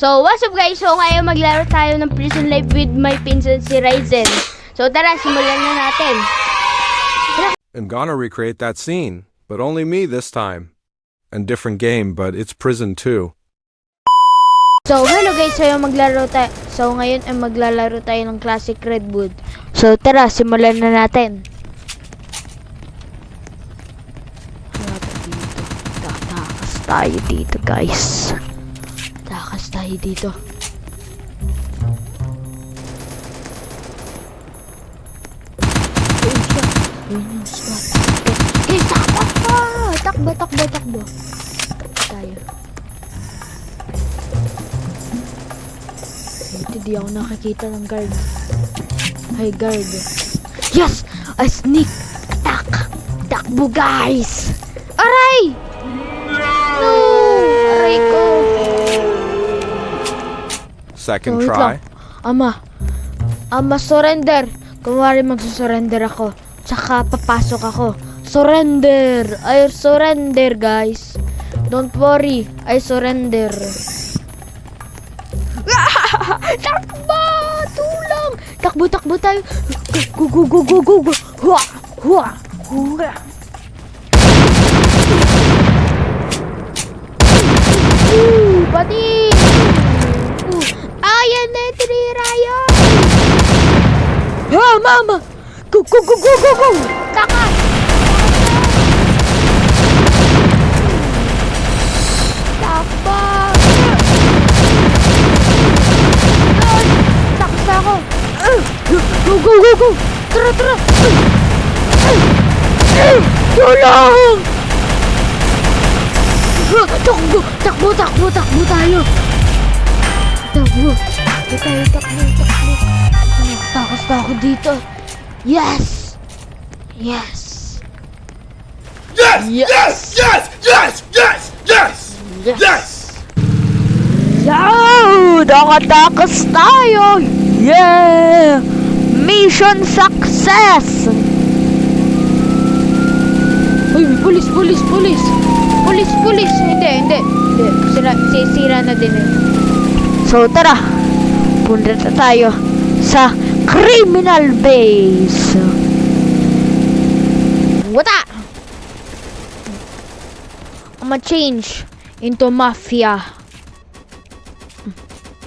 So, what's up guys? So, ngayon maglaro tayo ng Prison Life with my pinsan si Ryzen. So, tara, simulan na natin. I'm gonna recreate that scene, but only me this time. And different game, but it's prison too. So, hello guys. So, ngayon ay maglalaro tayo ng Classic Redwood. So, tara, simulan na natin. Tatakas tayo dito, guys. Takas tayo dito. Ayun yung spot. Guys, takbo! Takbo. Takbo tayo. Ito, di ako nakakita ng guard. Hi, guard. Yes! A sneak attack! Takbo, guys! Aray! No! Aray ko! Second Wait try. lang. Ama, surrender. Kunwari magsusurrender ako. Tsaka papasok ako. Surrender! I surrender, guys. Don't worry. I surrender. Takbo! Tulang! Takbo tayo. Go. Hua! Pati! Ayan na, tinira yun! Ha, mama! Go! Takas! Takbo! Takas ako! Go! Tara! Tulong! Takbo tayo! Takbo! Takas na ako dito! Yes! Yes! Yo! Nakatakas tayo! Yeah! Mission success! Uy, police! Hindi. Sira na din eh. So, tara! Punta na tayo sa criminal base! Wata! I'ma change into mafia.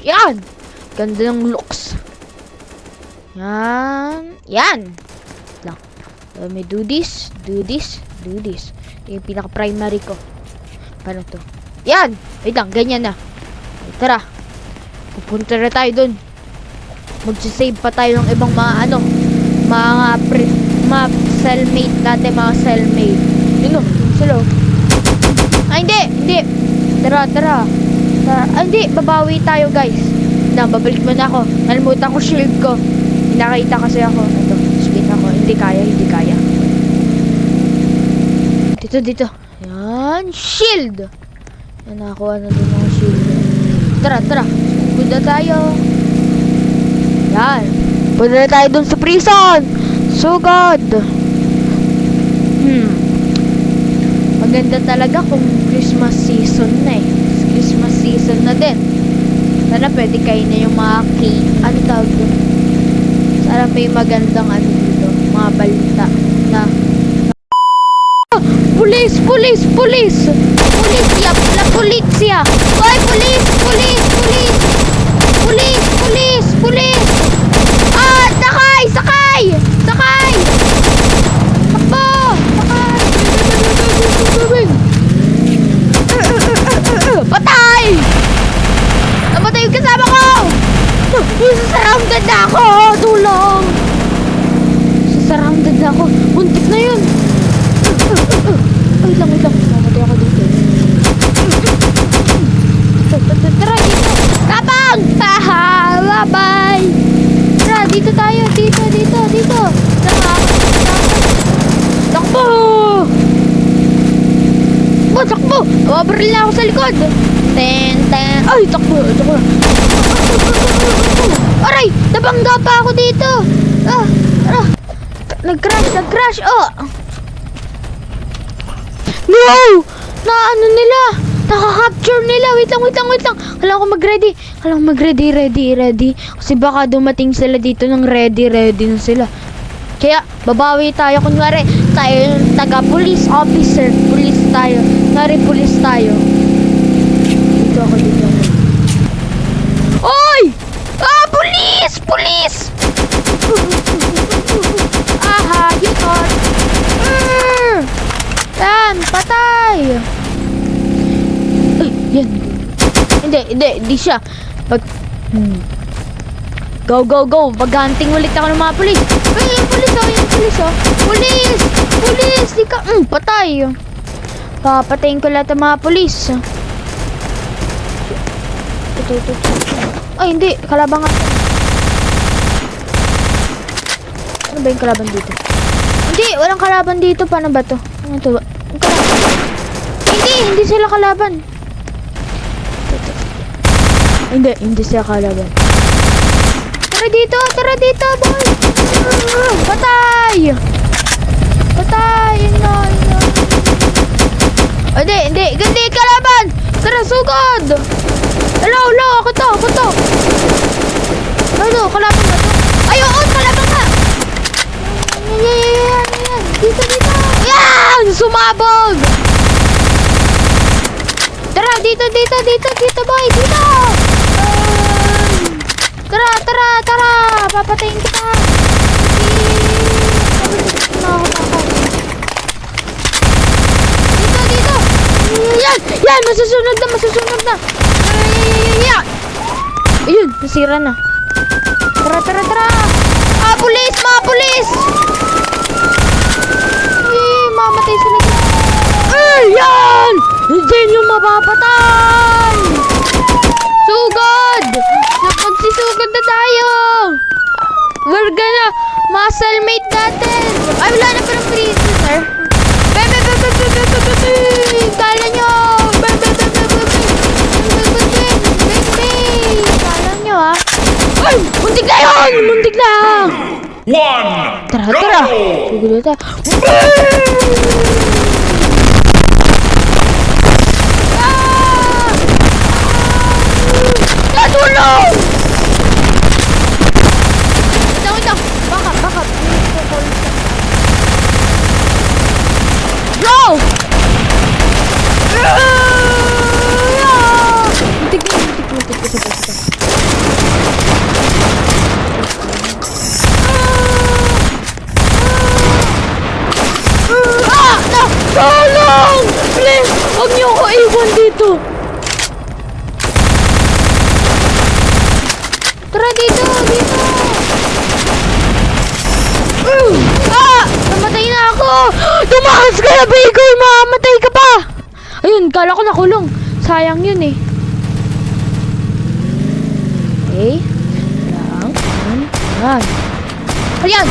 Yan! Ganda ng looks. Yan! Lang. Let me do this. Ito yung pinaka-primary ko. Paano to? Yan! Wait lang, ganyan na. Tara. Pupunta na tayo dun. Magsisave pa tayo ng ibang mga mga cellmate natin, mga cellmate. Yun o, sila. Ay, hindi. Tara. Ay, hindi, babawi tayo, guys. Babalik mo na ako. Nalimutan ko shield ko. Nakita kasi ako. Ito, spin ako. Hindi kaya. Dito. Yan, shield. Yan, nakakuha na doon ng shield. Tara. Punta tayo. Yan. Punta na tayo doon sa prison. Sugod. Maganda talaga kung Christmas season na eh. Christmas season na din. Sana pwede kayo na yung mga cake. Ano tawag doon? Sana may magandang dito. Mga balita na Police! Policia! La polizia! Hoy, police! Ah! Sakay! Takbo! Patay! Namatay yung kasama ko! Surrounded na ako! Tulong! Surrounded na ako! Buntik na yun! Wait lang. Namatay ako dito. Tara, dito! Tapang! Bye-bye! Tara, dito tayo! Dito! Takbo! Takbo! Baril na ako sa likod! Ten! Ay, takbo! Aray! Nabangga pa ako dito! Nag-crash! Oh! No! Na ano nila? Nakaka-capture nila. Wait lang. Kailangan ko mag-ready. Ready. Kasi baka dumating sila dito ng ready na sila. Kaya, babawi tayo. Kunwari, tayo yung taga-police officer. Police tayo. Police tayo. Dito ako. Oy! Ah, police! Aha, you thought. Yan, patay. Ay, yan. Hindi siya. Go. Pag-hunting ulit ako ng mga pulis. Ay, yung pulis oh. Pulis! Di ka, patay. Papatayin ko lahat ng mga pulis. Ito. Ay, hindi. Kalaban nga. Ano ba yung kalaban dito? Hindi, walang kalaban dito. Paano ba to? Ano to ba? Hindi sila kalaban. Hindi sila kalaban. Tara dito, boy. Patay. No. Hindi kalaban. Tara, sugod. Hello, ako to. Ano, kalaban ba to? Ay, oo, kalaban ka. Yan. Dito. Yan, sumabog. Tara, dito, boy, dito. Tara. Papatayin kita. Dito. Yan, masusunod na. Yan. Ayun, nasira na. Tara. Ah, pulis, mga pulis. Mamatay sila. Yan! Hindi nyo mapapatay! Sugod! Magsisugod na tayo! We're gonna muscle mate natin! Ay, wala na parang prisoner. Kala nyo! Kala nyo, ha? Ay! Muntik na yun! Muntik na! Tara! Sugod na tayo. Tulong! Wait lang. Baka. Bro! Muntik. Tulong! Please! Huwag niyo ako iwan dito! Tara dito! Namatay na ako! Tumakas ka na, Bigoy! Mamamatay ka pa! Ayun, kala ko nakulong. Sayang yun eh. Okay. Yan. Ayan!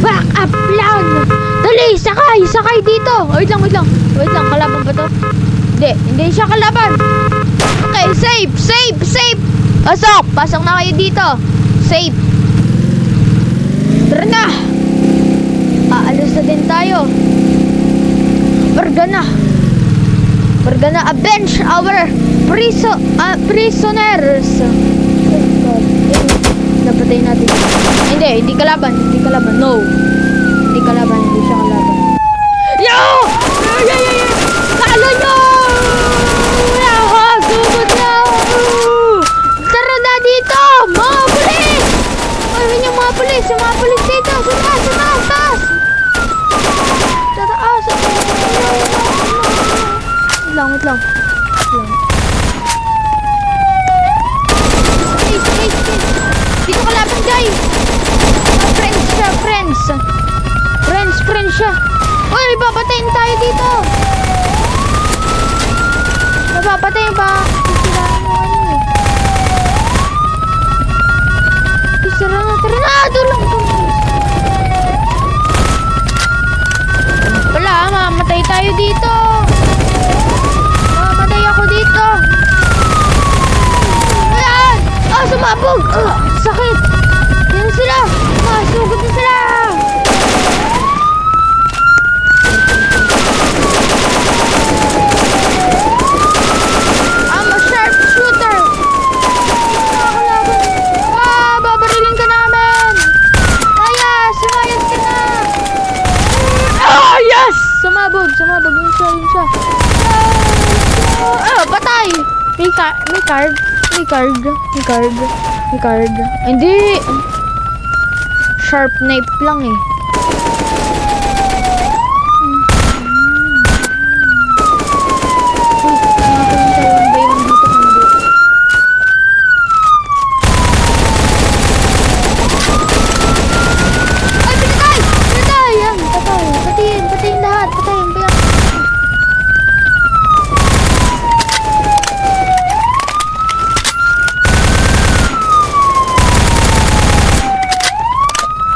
Back up lang! Dali! Sakay dito! Wait lang. Kalaban ba to? Hindi siya kalaban. Okay, safe! Pasok na kayo dito. Safe. Tara na! Aalis na din tayo. We're gonna avenge our prisoners. Napatay natin. Hindi kalaban. No. Hindi siya kalaban. Yo! Talo nyo! Sugod na! Tara na dito! Mga pulis! Ayun yung mga pulis dito! Taas! Tataas! Wait lang. Dito kalaban, guys! Friends siya! Uy, babatayin tayo dito! Babatayin pa! Tara na! Tulong! Wala, mamatay tayo dito! Mamatay ako dito! Ayan! Sumabog! Sakit! Yan sila! Sugod na sila! May card. May card. May card. May card. May card. Hindi. Sharp knife lang eh.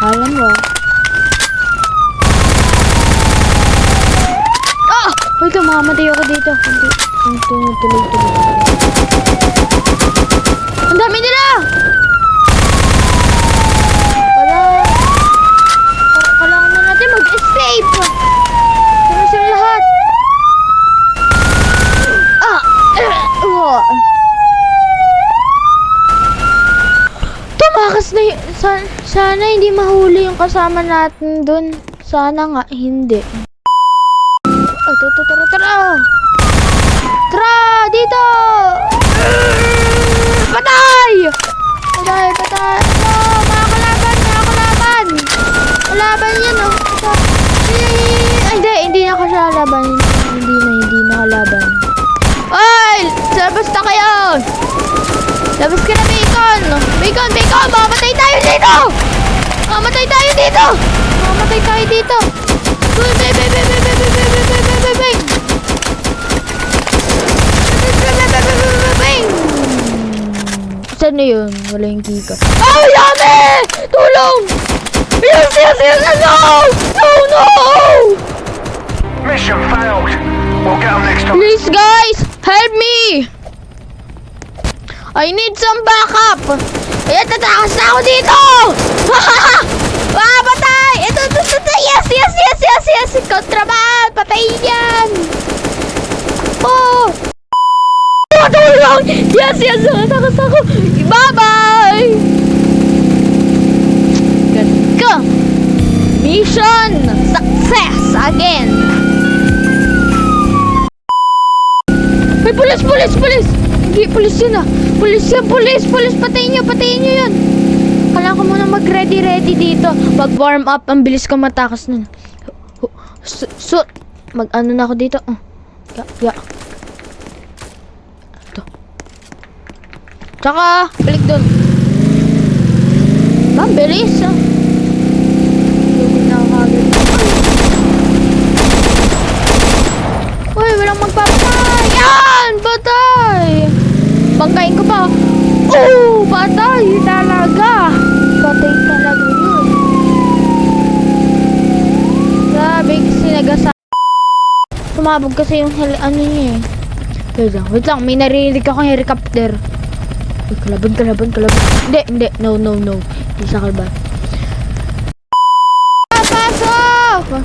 Alam mo. Ah! Wait lang, mamamatay ako dito. Hindi. Tuloy. Ang dami nila! Wala. Kailangan na natin mag-escape. Tama sila lahat. Ah! Tumakas na yun. Sana hindi mahuli yung kasama natin dun. Sana nga hindi. Ay, tara! Tara! Dito! Patay! Patay! Oh, mga kalaban! Kalaban yan, oh. Ay, hindi na siya laban. Hindi na kalaban. Ay! Labas na kayo! Labas ka na, Bacon! Bacon! Mamatay tayo dito! Mamatay tayo dito! Saan na yun? Wala yung keycard. Ay! Yami! Tulong! Yes! No! Mission failed. We'll get them next time. Please, guys! Help me! I need some backup! Ayan, tatakas na ako dito! Patay! Ito! Yes! Kontraban! Patayin yan! Oh! Tulong! Yes! Tatakas ako! Bye-bye! Go! Mission success again! May pulis! Hindi, pulis yun ah! Pulis! Patayin nyo yun! Kailangan ko muna mag-ready dito. Pag-warm up, ang bilis ko matakas nun. Mag-ano na ako dito. Ya. Ito. Tsaka, balik dun. Ang bilis ah. Lugod na ako agad. Uy, walang magpapatay! Yan! Patay! Bangkain ko pa. Oh! Patay talaga! Patay talaga yun. Grabe kasi nagasa. Tumabog kasi yung ano niya eh. Wait lang. May narinig akong helicopter. Uy, kalaban. Hindi. No. Hindi sa kalaban. Pasok!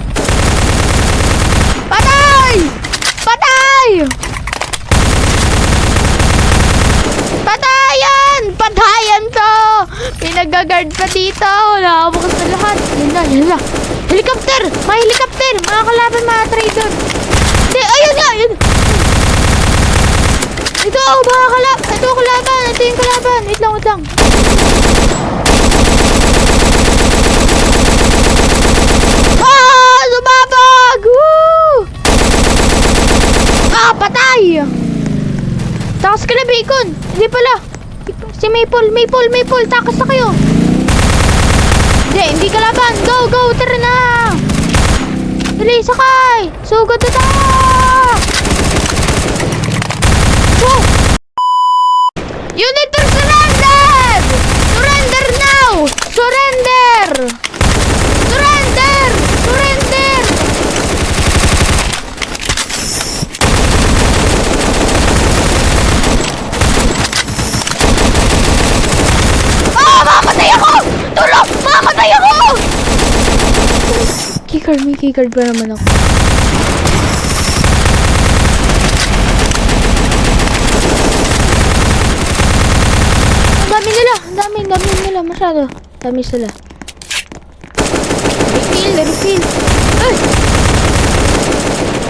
Patay! Patayan to! Pinag-guard pa dito. Nakabukas na lahat. Yan na. Helicopter! Mga helicopter! Mga kalaban, mga trader. Hindi, ayun nga! Ito, mga kalaban. Ito yung kalaban. Wait lang. Sumabog! Woo! Patay! Takas ka na, Bacon. Hindi pala. Si Maple, takas na kayo. Hindi kalaban. Go, tara na. Dali, sakay. Sugod na tayo. Woo! Unit to surrender! Surrender now! Surrender! Mamatay ako! May keycard pa naman ako. Ang dami nila, masyado. Dami sila. Refill. Ay!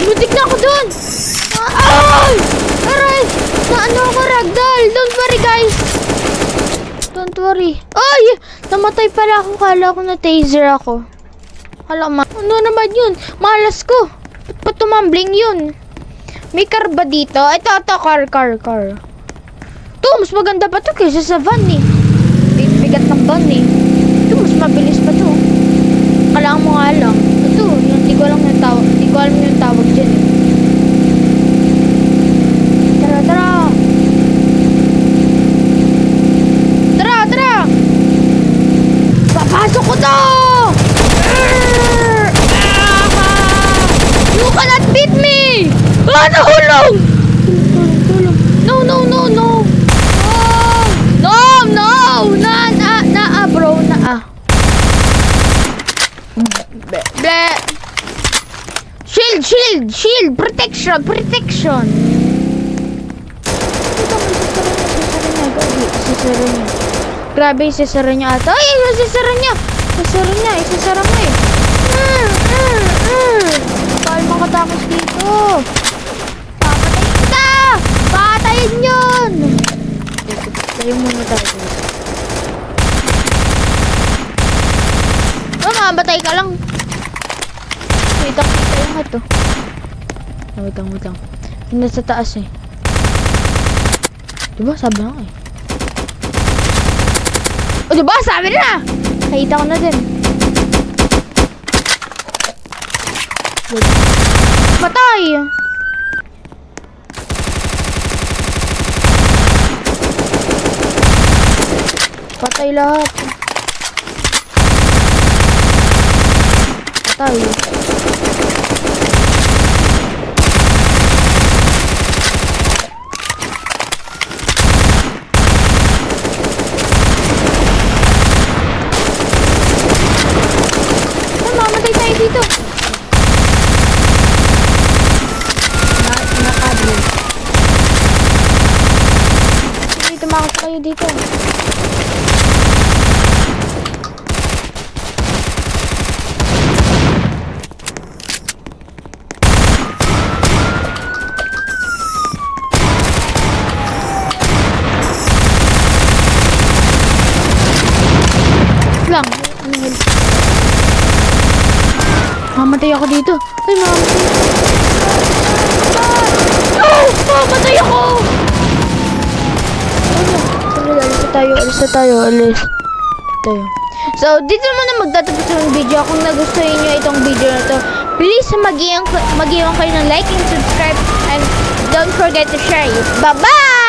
Inutik na ako dun! Ay! Aray! Naano ako worry. Ay! Namatay pala ako. Kala ko na taser ako. Kala ko, ano naman yun? Malas ko. Ba't tumambling yun? May car ba dito? Ito, car. Ito, mas maganda pa to kaysa sa van eh. Bigat ng van eh. Ito, mas mabilis pa to. Kailangan mo nga lang. Ito, yung di ko alam yung tawag dyan eh. Tara. Papasok ko to! You cannot beat me! Nahulog! Tulong. No! Bro. Ble. Shield! Protection! Grabe, isasara niya ata. Ay, isasara niya. Isasara mo eh. Bakal makatapos dito. Papatayin kita! Patayin yun! Tayo muna tayo. Mamatay ka lang. Kita lang ito. Wait lang. Yung nasa taas eh. Diba? Sabi lang eh. O diba? Sabi na! Nakita ko na din. Patay! Patay lahat. Patay. Mamatay tayo dito. Nakadlo. Sige, tumakot kayo dito. Lang. Mamatay ako dito. Ay, mamatay. No! Mamatay ako! Alis na tayo. So, dito muna magtatapos ng video. Kung nagustuhan nyo itong video na to, please mag-iwan kayo ng like and subscribe. And don't forget to share it. Bye-bye!